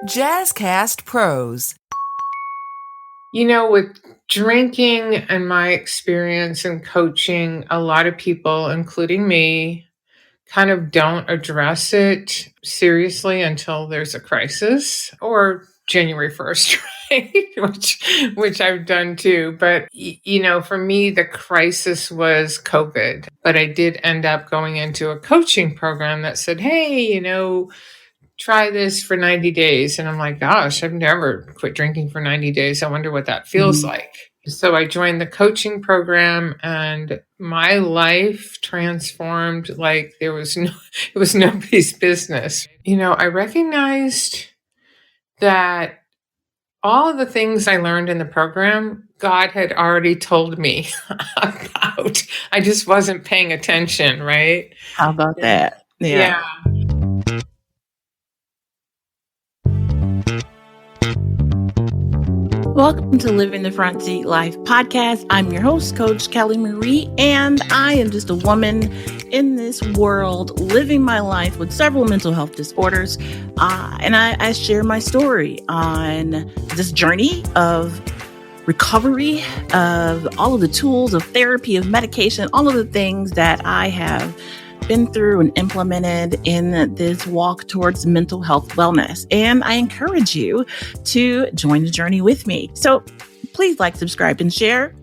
Jazzcast Pros. You know, with drinking and my experience in coaching, a lot of people, including me, kind of don't address it seriously until there's a crisis or January 1st, right? which I've done too. But for me, the crisis was COVID. But I did end up going into a coaching program that said, hey, try this for 90 days. And I'm like, gosh, I've never quit drinking for 90 days. I wonder what that feels like. So I joined the coaching program and my life transformed like it was nobody's business. I recognized that all of the things I learned in the program, God had already told me about. I just wasn't paying attention, right? How about that? Yeah. Welcome to Living the Front Seat Life podcast. I'm your host, Coach Kelly Marie, and I am just a woman in this world living my life with several mental health disorders. And I share my story on this journey of recovery, of all of the tools of therapy, of medication, all of the things that I have been through and implemented in this walk towards mental health wellness. And I encourage you to join the journey with me. So please like, subscribe, and share.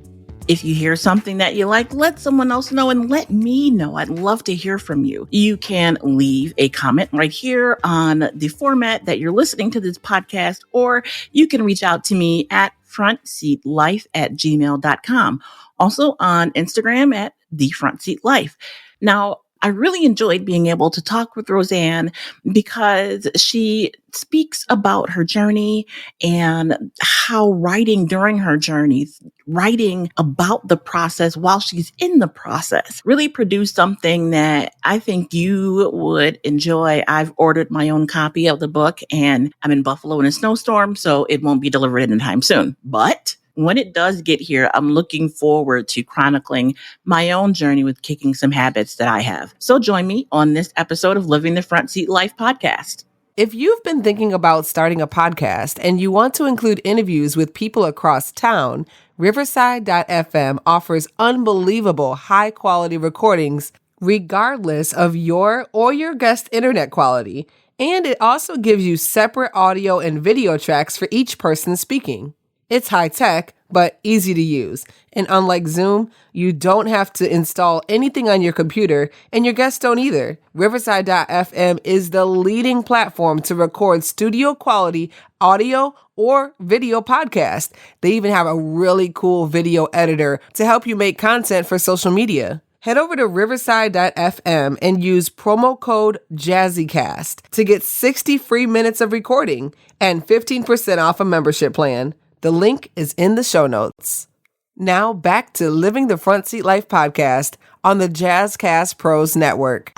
If you hear something that you like, let someone else know and let me know. I'd love to hear from you. You can leave a comment right here on the format that you're listening to this podcast, or you can reach out to me at frontseatlife@gmail.com. Also on Instagram at thefrontseatlife. Now, I really enjoyed being able to talk with Roseanne because she speaks about her journey and how writing during her journey, writing about the process while she's in the process, really produced something that I think you would enjoy. I've ordered my own copy of the book and I'm in Buffalo in a snowstorm, so it won't be delivered anytime soon. But when it does get here, I'm looking forward to chronicling my own journey with kicking some habits that I have. So join me on this episode of Living the Front Seat Life podcast. If you've been thinking about starting a podcast and you want to include interviews with people across town, Riverside.fm offers unbelievable high-quality recordings regardless of your or your guest internet quality. And it also gives you separate audio and video tracks for each person speaking. It's high-tech, but easy to use. And unlike Zoom, you don't have to install anything on your computer, and your guests don't either. Riverside.fm is the leading platform to record studio-quality audio or video podcast. They even have a really cool video editor to help you make content for social media. Head over to riverside.fm and use promo code JazzyCast to get 60 free minutes of recording and 15% off a membership plan. The link is in the show notes. Now back to Living the Front Seat Life podcast on the Jazzcast Pros Network.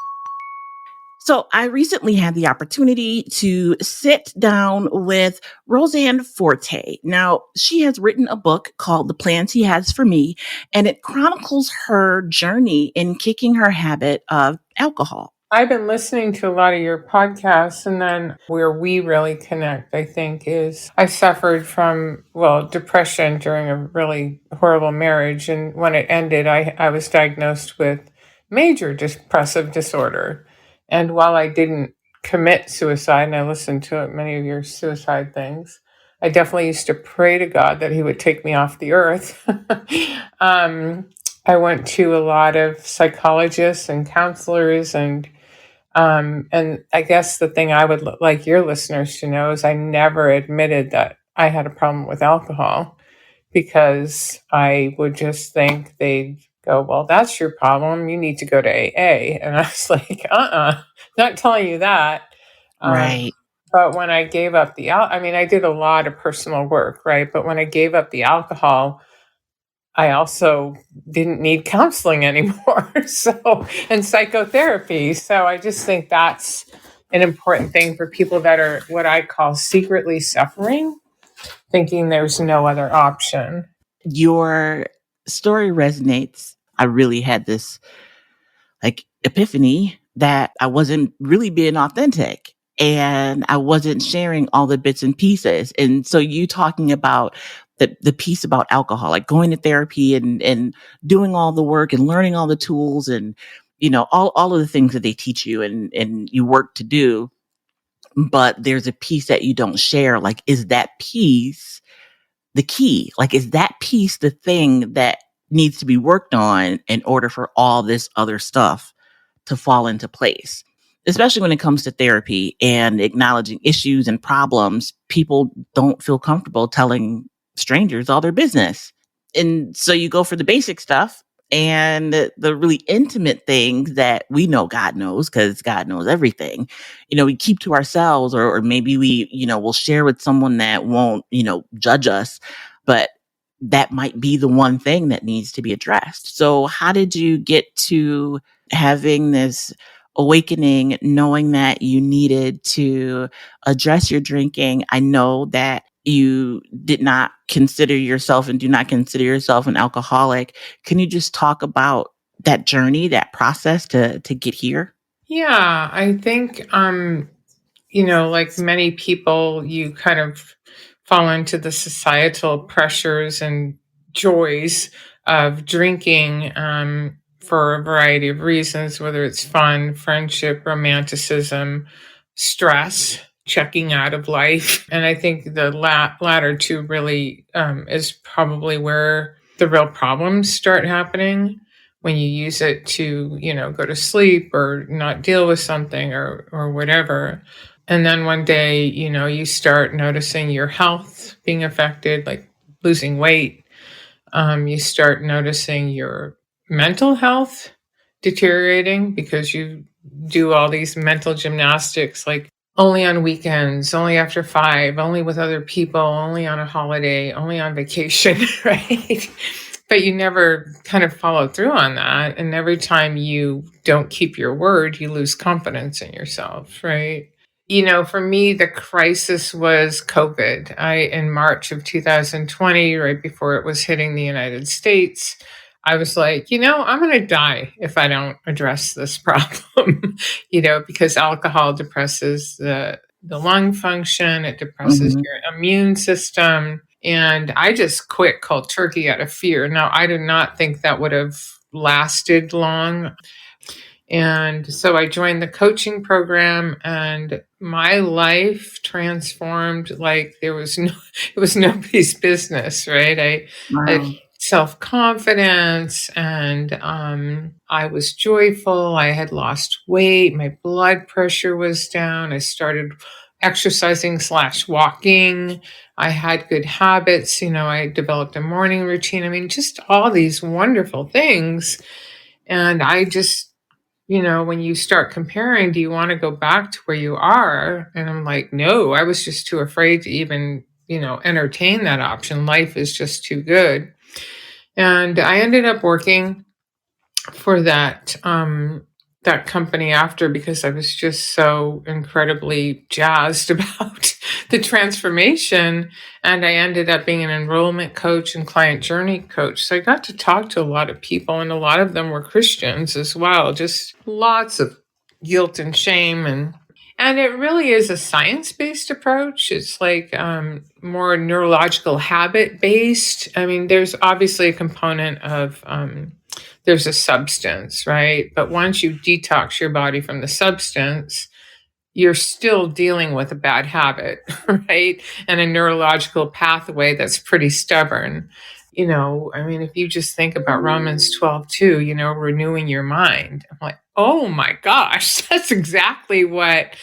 So I recently had the opportunity to sit down with Ann Forte. Now, she has written a book called The Plans He Has for Me, and it chronicles her journey in kicking her habit of alcohol. I've been listening to a lot of your podcasts, and then where we really connect, I think, is I suffered from, depression during a really horrible marriage. And when it ended, I was diagnosed with major depressive disorder. And while I didn't commit suicide, and I listened to many of your suicide things, I definitely used to pray to God that he would take me off the earth. I went to a lot of psychologists and counselors, and I guess the thing I would like your listeners to know is I never admitted that I had a problem with alcohol, because I would just think they'd go, well, that's your problem. You need to go to AA. And I was like, not telling you that. Right. But when I gave up I did a lot of personal work, right? But when I gave up the alcohol, I also didn't need counseling anymore. And psychotherapy. So I just think that's an important thing for people that are what I call secretly suffering, thinking there's no other option. Your story resonates. I really had this epiphany that I wasn't really being authentic. and I wasn't sharing all the bits and pieces. And so you talking about the piece about alcohol, like going to therapy and doing all the work and learning all the tools and, all of the things that they teach you and you work to do. But there's a piece that you don't share. Like, is that piece the key? Like, is that piece the thing that needs to be worked on in order for all this other stuff to fall into place? Especially when it comes to therapy and acknowledging issues and problems, people don't feel comfortable telling strangers all their business. And so you go for the basic stuff and the really intimate things that we know God knows, because God knows everything, we keep to ourselves, or maybe we, we'll share with someone that won't, judge us, but that might be the one thing that needs to be addressed. So how did you get to having this awakening, knowing that you needed to address your drinking? I know that you did not consider yourself and do not consider yourself an alcoholic. Can you just talk about that journey, that process to get here? Yeah, I think, like many people, you kind of fall into the societal pressures and joys of drinking for a variety of reasons, whether it's fun, friendship, romanticism, stress, checking out of life. And I think the latter two really is probably where the real problems start happening, when you use it to, go to sleep or not deal with something or whatever. And then one day, you start noticing your health being affected, like losing weight. You start noticing your mental health deteriorating because you do all these mental gymnastics, like only on weekends, only after 5, only with other people, only on a holiday, only on vacation, right? But you never kind of follow through on that. And every time you don't keep your word, you lose confidence in yourself, right? For me, the crisis was COVID. In March of 2020, right before it was hitting the United States, I was like, I'm going to die if I don't address this problem, because alcohol depresses the lung function, it depresses Mm-hmm. your immune system. And I just quit cold turkey out of fear. Now, I do not think that would have lasted long. And so I joined the coaching program, and my life transformed like it was nobody's business, right? I had Wow. self-confidence, and I was joyful. I had lost weight. My blood pressure was down. I started exercising/walking. I had good habits. I developed a morning routine. I mean, just all these wonderful things. And I just, when you start comparing, do you want to go back to where you are? And I'm like, no, I was just too afraid to even, entertain that option. Life is just too good. And I ended up working for that company after, because I was just so incredibly jazzed about the transformation. And I ended up being an enrollment coach and client journey coach. So I got to talk to a lot of people, and a lot of them were Christians as well. Just lots of guilt and shame, and it really is a science-based approach. It's like more neurological habit-based. I mean, there's obviously a component of there's a substance, right? But once you detox your body from the substance, you're still dealing with a bad habit, right? And a neurological pathway that's pretty stubborn. I mean, if you just think about Romans 12:2, renewing your mind. I'm like, oh my gosh, that's exactly what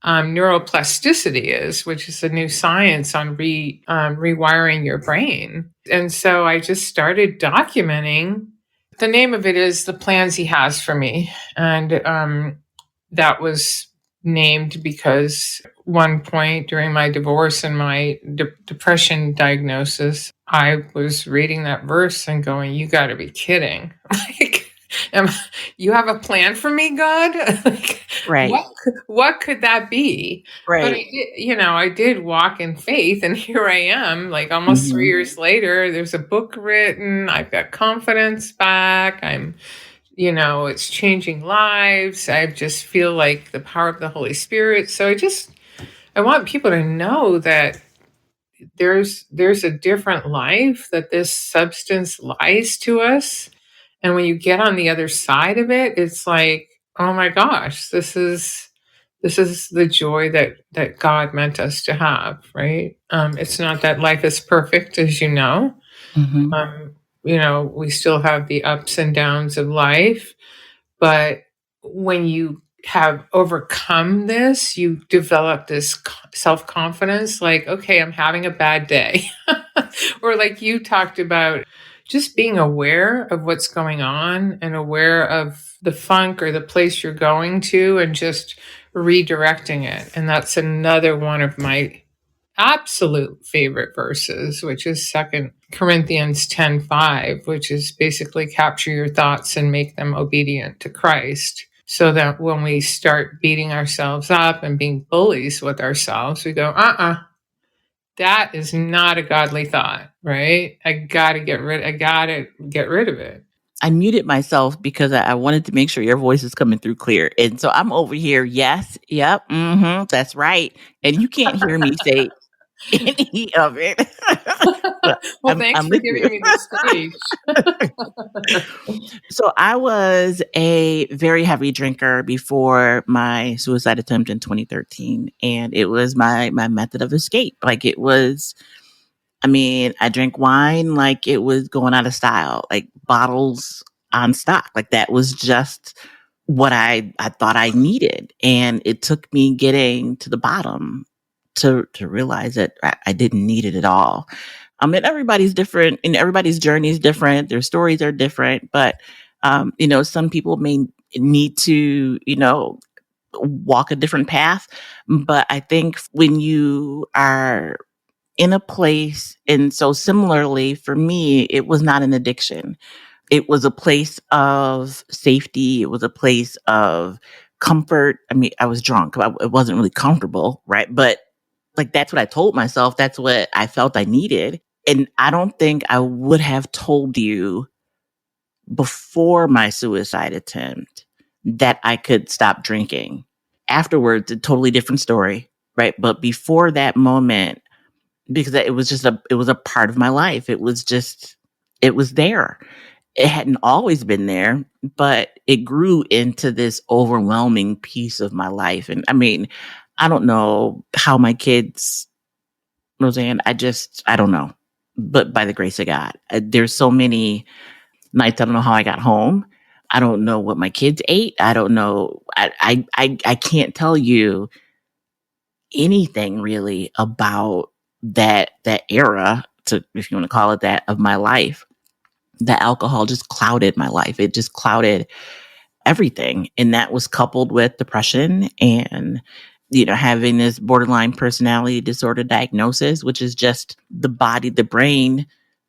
neuroplasticity is, which is a new science on rewiring your brain. And so I just started documenting. The name of it is The Plans He Has for Me. And that was named because one point during my divorce and my depression diagnosis, I was reading that verse and going, you got to be kidding. Like, you have a plan for me, God? Like, Right. what could that be? But Right. I did walk in faith, and here I am, like almost 3 Mm-hmm. years later. There's a book written. I've got confidence back. I'm It's changing lives. I just feel like the power of the Holy Spirit. So I want people to know that there's a different life, that this substance lies to us. And when you get on the other side of it, it's like, oh my gosh, this is the joy that God meant us to have, right? It's not that life is perfect, as you know. Mm-hmm. Um, we still have the ups and downs of life, but when you have overcome this, you develop this self confidence like, okay, I'm having a bad day. Or, like you talked about, just being aware of what's going on and aware of the funk or the place you're going to and just redirecting it. And that's another one of my absolute favorite verses, which is 2 Corinthians 10:5, which is basically capture your thoughts and make them obedient to Christ. So that when we start beating ourselves up and being bullies with ourselves, we go, that is not a godly thought, right? I gotta get rid of it. I muted myself because I wanted to make sure your voice is coming through clear. And so I'm over here. Yes. Yep. That's right. And you can't hear me say any of it. But Well, thanks I'm for with you. giving me the stage. So I was a very heavy drinker before my suicide attempt in 2013. And it was my method of escape. Like it was, I drank wine like it was going out of style, like bottles on stock. Like that was just what I thought I needed. And it took me getting to the bottom to realize that I didn't need it at all. And everybody's different and everybody's journey is different. Their stories are different, but, some people may need to, walk a different path. But I think when you are in a place, and so similarly for me, it was not an addiction. It was a place of safety. It was a place of comfort. I was drunk. It wasn't really comfortable, right? But like, that's what I told myself. That's what I felt I needed. And I don't think I would have told you before my suicide attempt that I could stop drinking. Afterwards, a totally different story, right? But before that moment, because it was it was a part of my life. It was there. It hadn't always been there, but it grew into this overwhelming piece of my life. And I don't know how my kids, Roseanne, I don't know, but by the grace of God, there's so many nights I don't know how I got home. I don't know what my kids ate. I don't know. I can't tell you anything really about that era, to, if you want to call it that, of my life. The alcohol just clouded my life. It just clouded everything. And that was coupled with depression and, having this borderline personality disorder diagnosis, which is just the body, the brain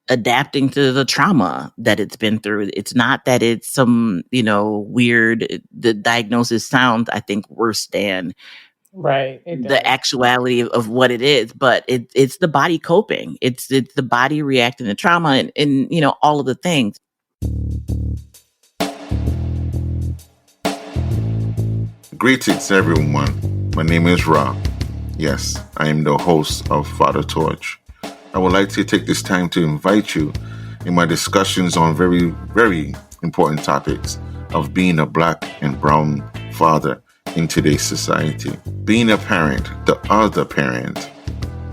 adapting to the trauma that it's been through. It's not that it's some, weird, the diagnosis sounds, I think, worse than Right. the actuality of what it is, but it's the body coping. It's the body reacting to trauma and all of the things. Greetings, everyone. My name is Rob. Yes, I am the host of Father Torch. I would like to take this time to invite you in my discussions on very, very important topics of being a Black and brown father in today's society. Being a parent, the other parent,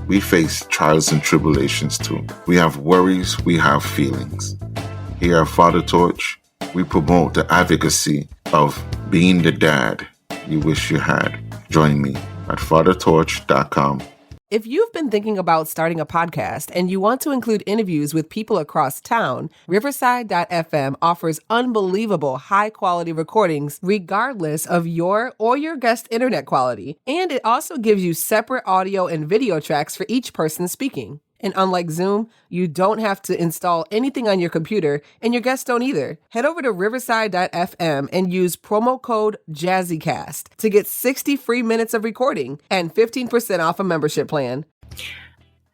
we face trials and tribulations too. We have worries, we have feelings. Here at Father Torch, we promote the advocacy of being the dad you wish you had. Join me at fathertorch.com. If you've been thinking about starting a podcast and you want to include interviews with people across town, Riverside.fm offers unbelievable high-quality recordings regardless of your or your guest internet quality. And it also gives you separate audio and video tracks for each person speaking. And unlike Zoom, you don't have to install anything on your computer, and your guests don't either. Head over to Riverside.fm and use promo code JazzyCast to get 60 free minutes of recording and 15% off a membership plan.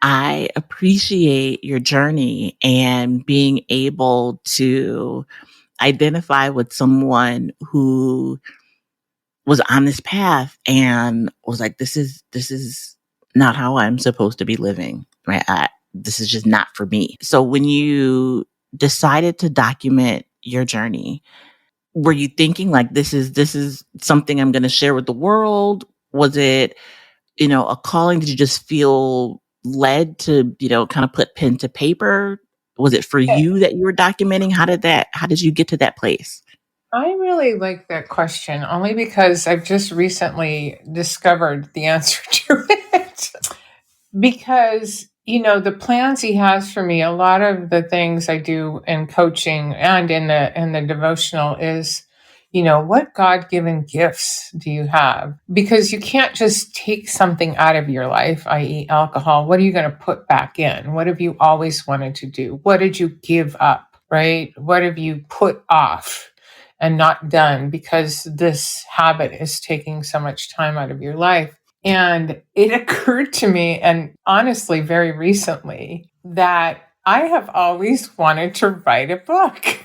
I appreciate your journey and being able to identify with someone who was on this path and was like, this is not how I'm supposed to be living, right? This is just not for me. So when you decided to document your journey, were you thinking like, this is something I'm going to share with the world? Was it, a calling? Did you just feel led to, kind of put pen to paper? Was it for you that you were documenting? How did you get to that place? I really like that question only because I've just recently discovered the answer to it. Because, the plans he has for me, a lot of the things I do in coaching and in the devotional is, what God-given gifts do you have? Because you can't just take something out of your life, i.e. alcohol. What are you going to put back in? What have you always wanted to do? What did you give up, right? What have you put off and not done because this habit is taking so much time out of your life? And it occurred to me, and honestly, very recently, that I have always wanted to write a book.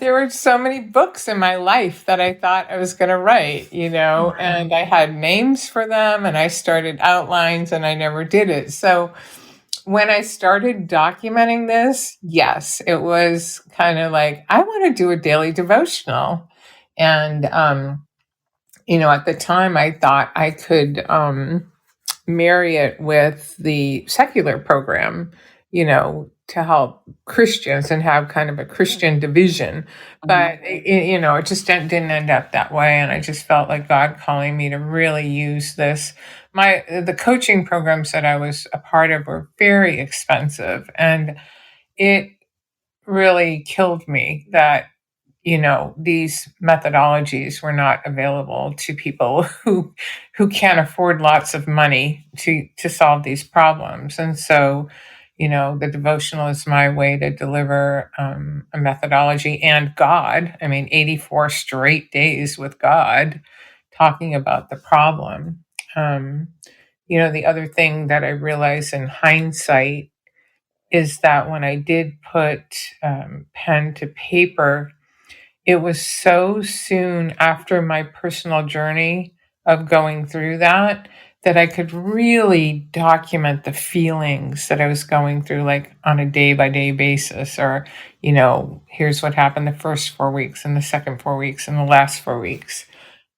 There were so many books in my life that I thought I was going to write, and I had names for them and I started outlines and I never did it. So when I started documenting this, yes, it was kind of like, I want to do a daily devotional. And, at the time I thought I could marry it with the secular program, to help Christians and have kind of a Christian division. But, it just didn't end up that way. And I just felt like God calling me to really use this. The coaching programs that I was a part of were very expensive. And it really killed me that these methodologies were not available to people who can't afford lots of money to solve these problems. And so, the devotional is my way to deliver a methodology and God. I mean, 84 straight days with God talking about the problem. The other thing that I realized in hindsight is that when I did put pen to paper, it was so soon after my personal journey of going through that I could really document the feelings that I was going through, like on a day by day basis, or, here's what happened the first 4 weeks and the second 4 weeks and the last 4 weeks.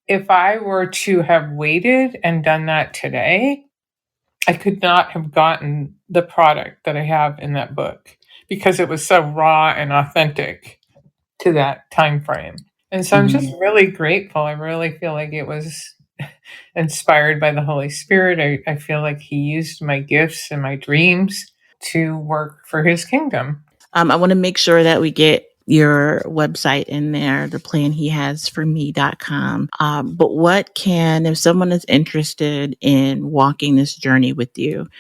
If I were to have waited and done that today, I could not have gotten the product that I have in that book because it was so raw and authentic to that time frame. And so I'm just really grateful. I really feel like it was inspired by the Holy Spirit. I feel like he used my gifts and my dreams to work for his kingdom. I want to make sure that we get your website in there, the plan he has for me.com. But if someone is interested in walking this journey with you,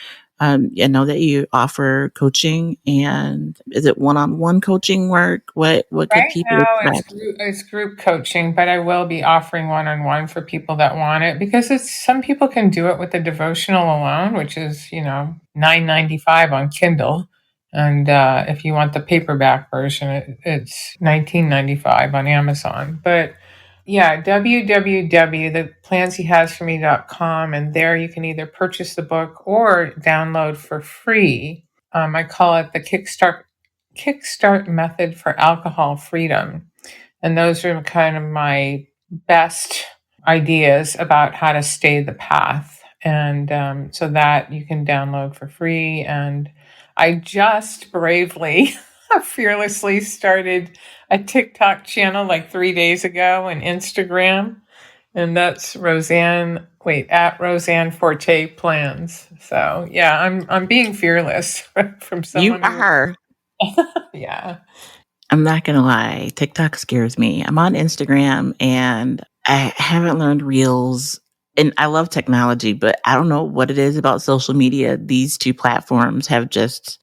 I know that you offer coaching, and is it one-on-one coaching work? What could Right people now, expect? it's group coaching, but I will be offering one-on-one for people that want it because some people can do it with the devotional alone, which is $9.95 on Kindle, and if you want the paperback version, it's $19.95 on Amazon. But yeah, www.theplansehasforme.com, and there you can either purchase the book or download for free. I call it the Kickstart method for alcohol freedom. And those are kind of my best ideas about how to stay the path. And so that you can download for free. And I just bravely, fearlessly started a TikTok channel like 3 days ago and Instagram. And that's at Roseanne Forte Plans. So yeah, I'm being fearless from You someone are. yeah. I'm not going to lie. TikTok scares me. I'm on Instagram and I haven't learned Reels. And I love technology, but I don't know what it is about social media. These two platforms have just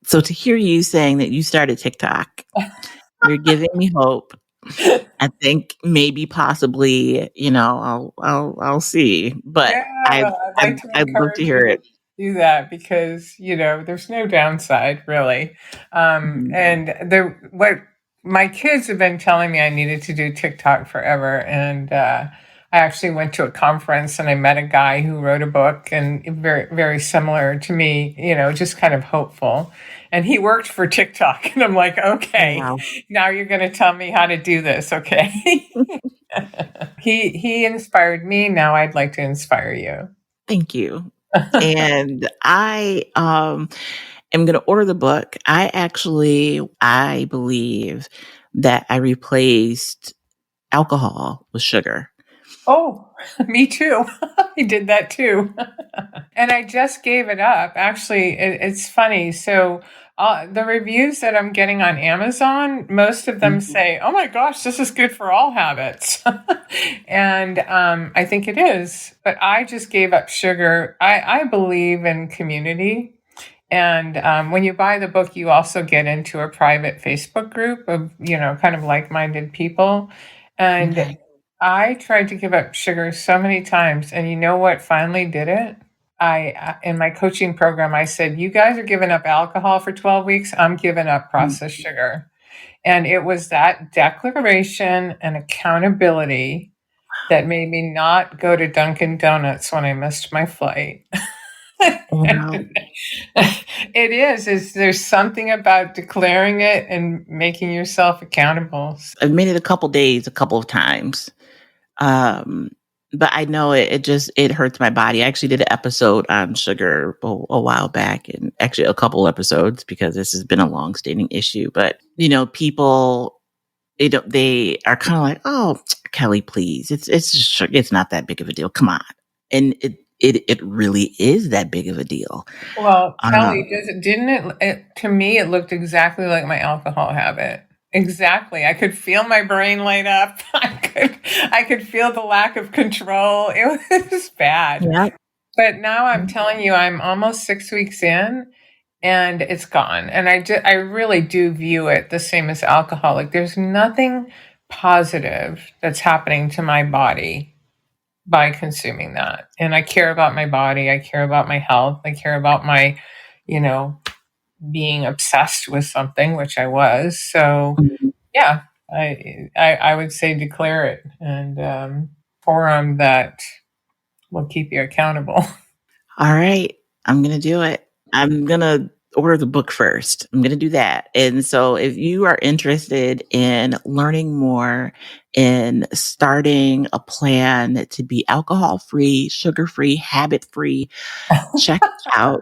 so to hear you saying that you started TikTok, you're giving me hope. I think maybe possibly, I'll see, but Yeah, I'd like to I'd love to encourage hear you. it. do that because, there's no downside really. Mhm. And what my kids have been telling me I needed to do TikTok forever. And I actually went to a conference and I met a guy who wrote a book and very, very similar to me, just kind of hopeful. And he worked for TikTok. And I'm like, okay, Wow. now you're going to tell me how to do this. Okay. He inspired me. Now I'd like to inspire you. Thank you. And I am going to order the book. I believe that I replaced alcohol with sugar. Oh, me too. I did that too. And I just gave it up. Actually, it's funny. So, the reviews that I'm getting on Amazon, most of them Mhm. say, "Oh my gosh, this is good for all habits." And I think it is. But I just gave up sugar. I believe in community. And when you buy the book, you also get into a private Facebook group of, kind of like minded people. And Okay. I tried to give up sugar so many times. And you know what finally did it? In my coaching program, I said, you guys are giving up alcohol for 12 weeks. I'm giving up Mm. processed sugar. And it was that declaration and accountability that made me not go to Dunkin' Donuts when I missed my flight. Wow. It is there's something about declaring it and making yourself accountable. I've made it a couple days, a couple of times. Um, but I know it hurts my body. I actually did an episode on sugar a while back, and actually a couple episodes because this has been a long-standing issue. But people they are kind of like, oh, Kelly, please, it's just sugar. It's not that big of a deal. Come on, and it really is that big of a deal. Well, Um, Kelly, didn't to me it looked exactly like my alcohol habit. Exactly. I could feel my brain light up. I could feel the lack of control. It was bad. yeah. But now I'm telling you, I'm almost 6 weeks in and it's gone. And I really do view it the same as alcohol. Like there's nothing positive that's happening to my body by consuming that. And I care about my body. I care about my health. I care about my, you know, being obsessed with something, which I was. So Mhm. yeah, I would say declare it and forum that will keep you accountable. All right, I'm going to do it. I'm going to order the book first. I'm going to do that. And so if you are interested in learning more in starting a plan to be alcohol free, sugar free, habit free, check out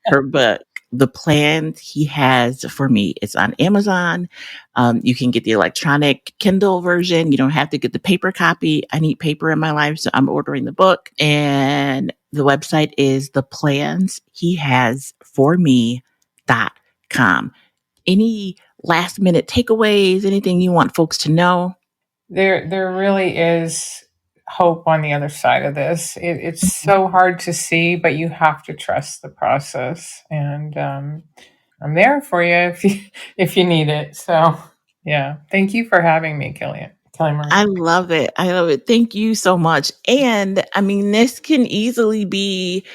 her book. The plan he has for me. It's on Amazon. You can get the electronic Kindle version. You don't have to get the paper copy. I need paper in my life, so I'm ordering the book. And the website is theplanshehasporme.com. Any last minute takeaways? Anything you want folks to know? There really is hope on the other side of this. It's so hard to see, but you have to trust the process. And I'm there for you if you need it. So yeah, thank you for having me, Kelly I Marie. love it. I love it. Thank you so much. And I mean, this can easily be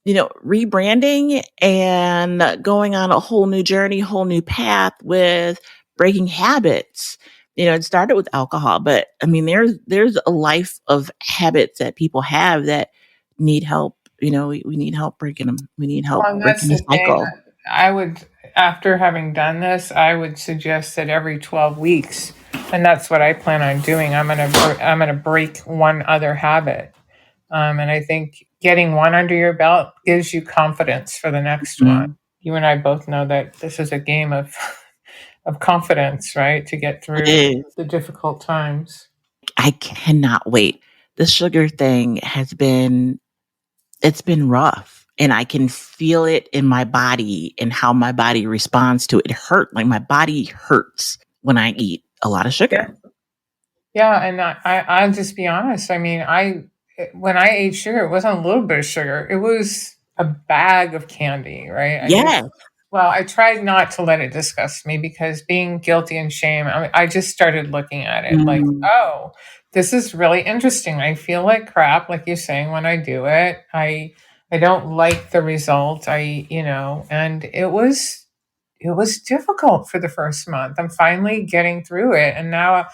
rebranding and going on a whole new journey, whole new path with breaking habits. It started with alcohol, but I mean, there's a life of habits that people have that need help. We need help breaking them. We need help Well, and that's breaking the the thing. cycle. I would, after having done this, I would suggest that every 12 weeks, and that's what I plan on doing. I'm gonna break one other habit, and I think getting one under your belt gives you confidence for the next one. Mhm. You and I both know that this is a game of of confidence, right, to get It through is. the difficult times. I cannot wait. The sugar thing it's been rough, and I can feel it in my body and how my body responds to it. It hurt. Like my body hurts when I eat a lot of Yeah. sugar. Yeah, and I'll just be honest. I mean, when I ate sugar, it wasn't a little bit of sugar. It was a bag of candy, right? Yeah. I tried not to let it disgust me because being guilty and shame, I just started looking at it like, Mm, oh, this is really interesting. I feel like crap, like you're saying, when I do it. I don't like the result. And it was difficult for the first month. I'm finally getting through it. And now,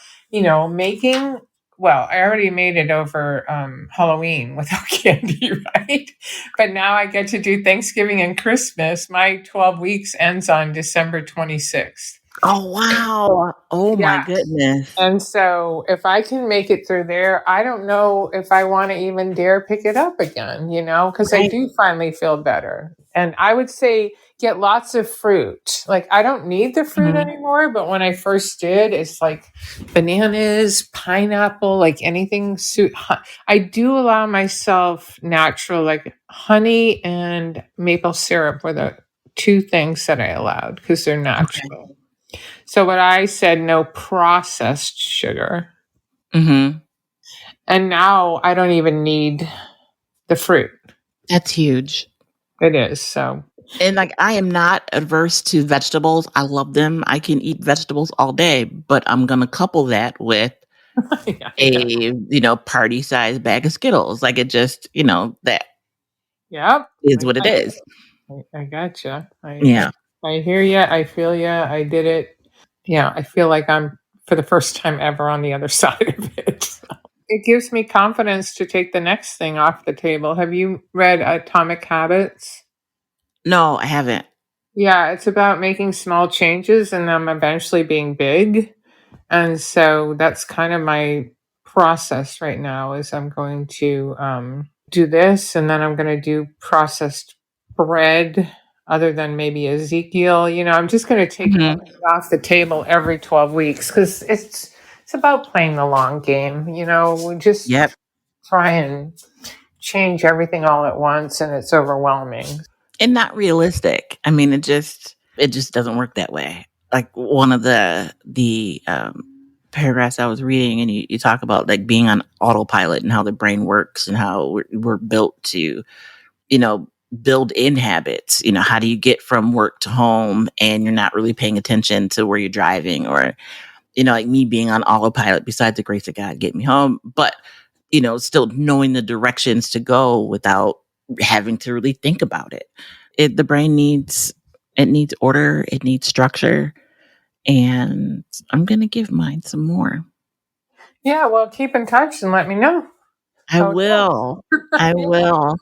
I already made it over Halloween without candy, right? But now I get to do Thanksgiving and Christmas. My 12 weeks ends on December 26th. Oh, wow. Oh, my Yeah. goodness. And so if I can make it through there, I don't know if I want to even dare pick it up again, because I Right. do finally feel better. And I would say get lots of fruit. Like I don't need the fruit Mhm. anymore, but when I first did, it's like bananas, pineapple, like anything. I do allow myself natural, like honey and maple syrup were the two things that I allowed because they're natural. So what I said, no processed sugar. Mm-hmm. And now I don't even need the fruit. That's huge. It is. So, And like, I am not adverse to vegetables. I love them. I can eat vegetables all day, but I'm going to couple that with party size bag of Skittles. Like it just, that Yep. is what it is. I gotcha. Yeah. I hear you. I feel you. I did it. Yeah. I feel like I'm for the first time ever on the other side of it. So. It gives me confidence to take the next thing off the table. Have you read Atomic Habits? No, I haven't. Yeah, it's about making small changes and them eventually being big. And so that's kind of my process right now is I'm going to do this and then I'm going to do processed bread other than maybe Ezekiel. I'm just going to take it off the table every 12 weeks because it's about playing the long game. We just try and change everything all at once and it's overwhelming. And not realistic. I mean, it just doesn't work that way. Like one of the paragraphs I was reading, and you talk about like being on autopilot and how the brain works and how we're built to, build in habits. How do you get from work to home and you're not really paying attention to where you're driving, or, like me being on autopilot, besides the grace of God, get me home, but, still knowing the directions to go without having to really think about it. The brain needs order, it needs structure, and I'm going to give mine some more. Yeah, well, keep in touch and let me know. I will. I will.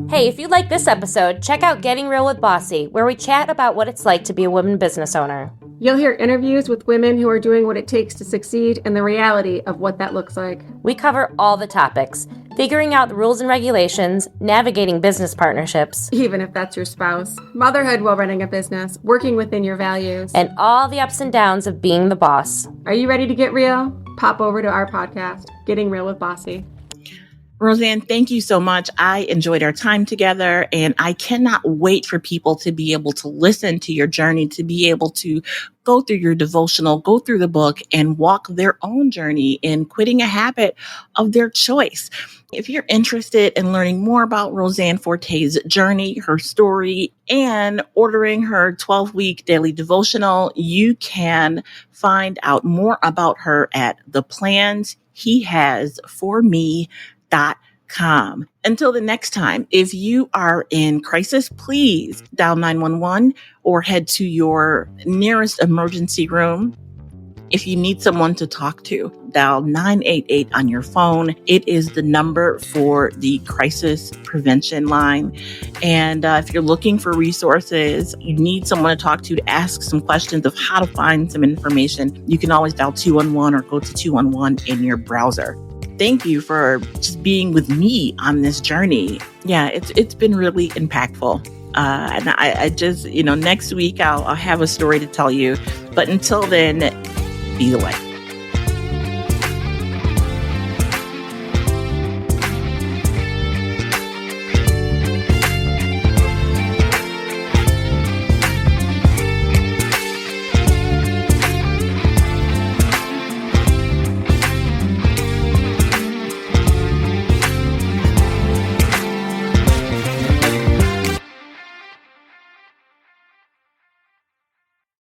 Hey, if you like this episode, check out Getting Real with Bossy, where we chat about what it's like to be a woman business owner. You'll hear interviews with women who are doing what it takes to succeed and the reality of what that looks like. We cover all the topics, figuring out the rules and regulations, navigating business partnerships, even if that's your spouse, motherhood while running a business, working within your values, and all the ups and downs of being the boss. Are you ready to get real? Pop over to our podcast, Getting Real with Bossy. Roseanne, thank you so much. I enjoyed our time together, and I cannot wait for people to be able to listen to your journey, to be able to go through your devotional, go through the book, and walk their own journey in quitting a habit of their choice. If you're interested in learning more about Roseann Forte's journey, her story, and ordering her 12-week daily devotional, you can find out more about her at theplansheHasForMe.com. Until the next time, if you are in crisis, please dial 911 or head to your nearest emergency room. If you need someone to talk to, dial 988 on your phone. It is the number for the crisis prevention line. And if you're looking for resources, you need someone to talk to ask some questions of how to find some information, you can always dial 211 or go to 211 in your browser. Thank you for just being with me on this journey. Yeah, it's been really impactful. And I just, next week I'll have a story to tell you. But until then, be the light.